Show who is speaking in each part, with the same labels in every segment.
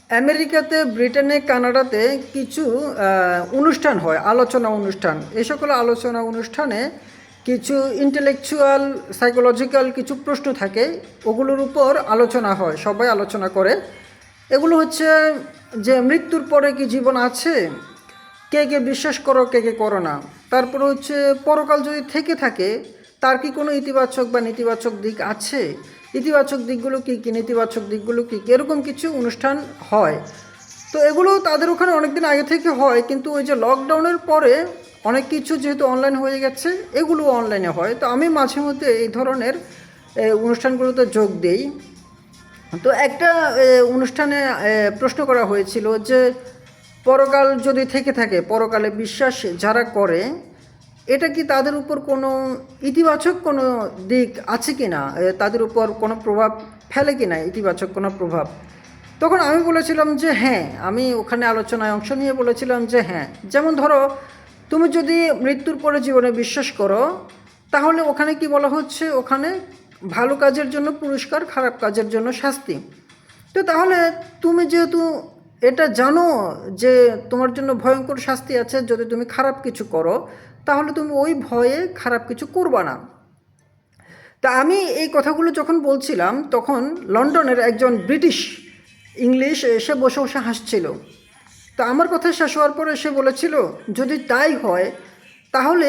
Speaker 1: আমেরিকাতে, ব্রিটেনে, কানাডাতে কিছু অনুষ্ঠান হয়, আলোচনা অনুষ্ঠান। এই সকল আলোচনা অনুষ্ঠানে কিছু ইন্টেলেকচুয়াল সাইকোলজিক্যাল কিছু প্রশ্ন থাকে, ওগুলোর উপর আলোচনা হয়, সবাই আলোচনা করে। এগুলো হচ্ছে যে মৃত্যুর পরে কি জীবন আছে, কে কে বিশ্বাস করো, কে কে করো না। তারপরে হচ্ছে পরকাল যদি থেকে থাকে তার কি কোনো ইতিবাচক বা নেতিবাচক দিক আছে, ইতিবাচক দিকগুলো কী কী, নেতিবাচক দিকগুলো কী কী, এরকম কিছু অনুষ্ঠান হয়। তো এগুলো তাদের ওখানে অনেক দিন আগে থেকে হয়, কিন্তু ওই যে লকডাউনের পরে অনেক কিছু যেহেতু অনলাইন হয়ে গেছে, এগুলো অনলাইনে হয়। তো আমি মাঝে মধ্যে এই ধরনের অনুষ্ঠানগুলোতে যোগ দিই। তো একটা অনুষ্ঠানে প্রশ্ন করা হয়েছিল যে পরকাল যদি থেকে থাকে, পরকালে বিশ্বাস যারা করে, এটা কি তাদের উপর কোনো ইতিবাচক কোনো দিক আছে কি না, তাদের উপর কোনো প্রভাব ফেলে কি না, ইতিবাচক কোনো প্রভাব। তখন আমি বলেছিলাম যে হ্যাঁ, আমি ওখানে আলোচনায় অংশ নিয়ে বলেছিলাম যে হ্যাঁ, যেমন ধরো তুমি যদি মৃত্যুর পরে জীবনে বিশ্বাস করো, তাহলে ওখানে কি বলা হচ্ছে, ওখানে ভালো কাজের জন্য পুরস্কার, খারাপ কাজের জন্য শাস্তি। তো তাহলে তুমি যেহেতু এটা জানো যে তোমার জন্য ভয়ঙ্কর শাস্তি আছে যদি তুমি খারাপ কিছু করো, তাহলে তুমি ওই ভয়ে খারাপ কিছু করবা না। তা আমি এই কথাগুলো যখন বলছিলাম, তখন লন্ডনের একজন ব্রিটিশ ইংলিশ এসে বসে বসে হাসছিল। তো আমার কথা শেষ হওয়ার পরে সে বলেছিল, যদি তাই হয় তাহলে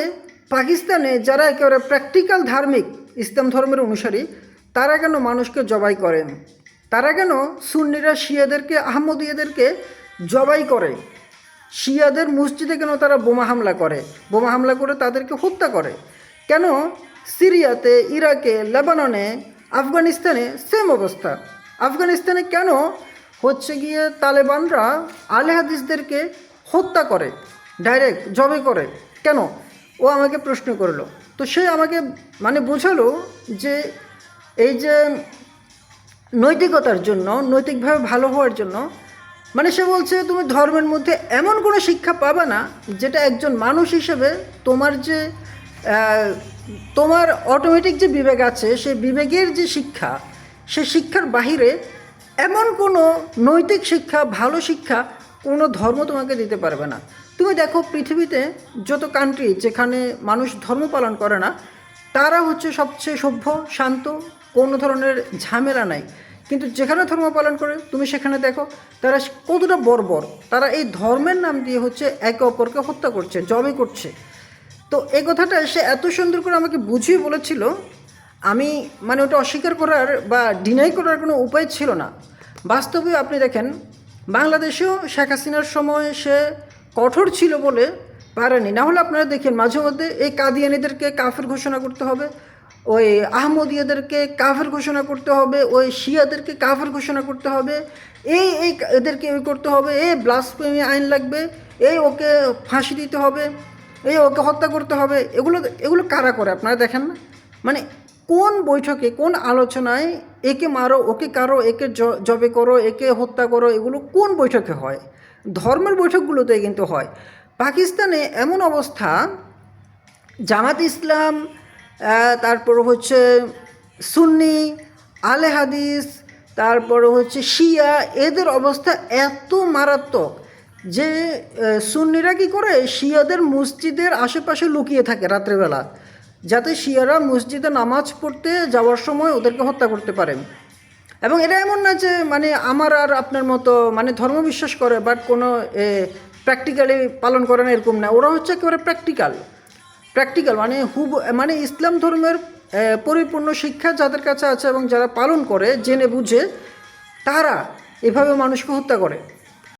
Speaker 1: পাকিস্তানে যারা একেবারে প্র্যাকটিক্যাল ধার্মিক ইসলাম ধর্মের অনুসারী, তারা কেন মানুষকে জবাই করেন, তারা কেন সুন্নিরা শিয়াদেরকে, আহমদীয়দেরকে জবাই করে, শিয়াদের মসজিদে কেন তারা বোমা হামলা করে, বোমা হামলা করে তাদেরকে হত্যা করে, কেন সিরিয়াতে, ইরাকে, লেবাননে, আফগানিস্তানে সেম অবস্থা। আফগানিস্তানে কেন হচ্ছে গিয়ে তালেবানরা আলে হাদিসদেরকে হত্যা করে, ডাইরেক্ট জবে করে, কেন? ও আমাকে প্রশ্ন করলো। তো সে আমাকে মানে বোঝালো যে এই যে নৈতিকতার জন্য, নৈতিকভাবে ভালো হওয়ার জন্য, মানে সে বলছে তুমি ধর্মের মধ্যে এমন কোনো শিক্ষা পাবে না যেটা একজন মানুষ হিসেবে তোমার যে তোমার অটোমেটিক যে বিবেক আছে, সেই বিবেকের যে শিক্ষা, সে শিক্ষার বাহিরে এমন কোনো নৈতিক শিক্ষা, ভালো শিক্ষা কোনো ধর্ম তোমাকে দিতে পারবে না। তুমি দেখো পৃথিবীতে যত কান্ট্রি যেখানে মানুষ ধর্ম পালন করে না, তারা হচ্ছে সবচেয়ে সভ্য, শান্ত, কোনো ধরনের ঝামেলা নাই। কিন্তু যেখানে ধর্ম পালন করে তুমি সেখানে দেখো তারা কতটা বর্বর, তারা এই ধর্মের নাম দিয়ে হচ্ছে একে অপরকে হত্যা করছে, জবে করছে। তো এই কথাটা সে এত সুন্দর করে আমাকে বুঝিয়ে বলেছিল, আমি মানে ওটা অস্বীকার করার বা ডিনাই করার কোনো উপায় ছিল না। বাস্তবে আপনি দেখেন, বাংলাদেশেও শেখ হাসিনার সময় সে কঠোর ছিল বলে পারেনি, না হলে আপনারা দেখেন মাঝে মধ্যে এই কাদিয়ানিদেরকে কাফের ঘোষণা করতে হবে, ওই আহমদীয়দেরকে কাফের ঘোষণা করতে হবে, ওই শিয়াদেরকে কাফের ঘোষণা করতে হবে, এই এই এদেরকে ওই করতে হবে, এই ব্লাসফেমি আইন লাগবে, এই ওকে ফাঁসি দিতে হবে, এই ওকে হত্যা করতে হবে। এগুলো এগুলো কারা করে আপনারা দেখেন না? মানে কোন বৈঠকে, কোন আলোচনায় একে মারো, ওকে কারো, একে জবে করো, একে হত্যা করো, এগুলো কোন বৈঠকে হয়? ধর্মের বৈঠকগুলোতে কিন্তু হয়। পাকিস্তানে এমন অবস্থা, জামাত ইসলাম, তারপর হচ্ছে সুন্নি, আলে হাদিস, তারপর হচ্ছে শিয়া, এদের অবস্থা এত মারাত্মক যে সুন্নিরা কী করে, শিয়াদের মসজিদের আশেপাশে লুকিয়ে থাকে রাত্রেবেলা, যাতে শিয়ারা মসজিদে নামাজ পড়তে যাওয়ার সময় ওদেরকে হত্যা করতে পারেন। এবং এটা এমন না যে মানে আমার আর আপনার মতো মানে ধর্ম বিশ্বাস করে বাট কোনো প্র্যাকটিক্যালি পালন করে না, এরকম না। ওরা হচ্ছে একেবারে প্র্যাকটিক্যাল, প্র্যাকটিক্যাল মানে মানে ইসলাম ধর্মের পরিপূর্ণ শিক্ষা যাদের কাছে আছে এবং যারা পালন করে জেনে বুঝে, তারা এভাবে মানুষকে হত্যা করে।